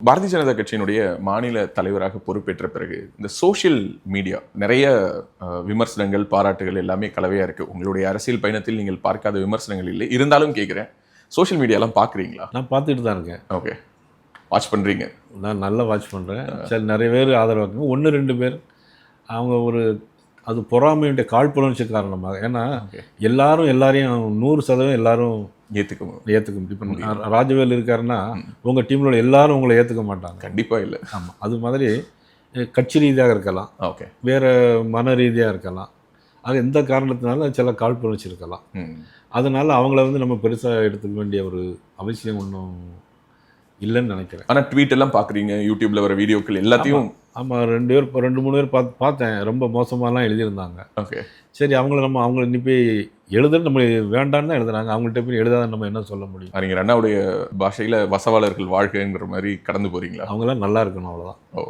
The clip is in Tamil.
பாரதிய ஜனதா கட்சியினுடைய மாநில தலைவராக பொறுப்பேற்ற பிறகு இந்த சோஷியல் மீடியா நிறைய விமர்சனங்கள் பாராட்டுகள் எல்லாமே கலவையாக இருக்குது. உங்களுடைய அரசியல் பயணத்தில் நீங்கள் பார்க்காத விமர்சனங்கள் இல்லை, இருந்தாலும் கேட்குறேன், சோஷியல் மீடியாலாம் பார்க்குறீங்களா? நான் பார்த்துட்டு தான் இருக்கேன். ஓகே, வாட்ச் பண்ணுறீங்க? நான் நல்லா வாட்ச் பண்ணுறேன். சரி, நிறைய பேர் ஆதரவாக்குங்க. 1-2 பேர் அவங்க ஒரு அது பொறாமையுடைய காழ்ப்புணர்ச்சி காரணமாக. ஏன்னா எல்லாரும் எல்லாரையும் 100% எல்லாரும் ஏற்றுக்க முடியும். இப்போ ராஜவேல் இருக்காருன்னா உங்கள் டீமில் எல்லாரும் உங்களை ஏற்றுக்க மாட்டாங்க. கண்டிப்பாக இல்லை. ஆமாம், அது மாதிரி கட்சி ரீதியாக இருக்கலாம், ஓகே, வேறு மன ரீதியாக இருக்கலாம். அது எந்த காரணத்தினால சில காழ்ப்புணர்ச்சி இருக்கலாம். அதனால் அவங்கள நம்ம பெருசாக எடுத்துக்க வேண்டிய ஒரு அவசியம் ஒன்றும் இல்லைன்னு நினைக்கிறேன். ஆனால் ட்வீட் எல்லாம் பார்க்குறீங்க, யூடியூப்பில் வர வீடியோக்கள் எல்லாத்தையும். ஆமாம், 2-3 பேர் பார்த்தேன். ரொம்ப மோசமாலாம் எழுதியிருந்தாங்க. ஓகே, சரி, அவங்கள நீ போய் எழுதுன்னு நம்ம வேண்டான்னு தான் எழுதுனாங்க. அவங்கள்ட்ட போய் எழுதாத நம்ம என்ன சொல்ல முடியும்? நீங்கள் அண்ணாவுடைய பாஷையில் வசவாளர்கள் வாழ்க்கைங்கிற மாதிரி கடந்து போகிறீங்களா? அவங்களாம் நல்லா இருக்கணும், அவ்வளோதான். ஓ.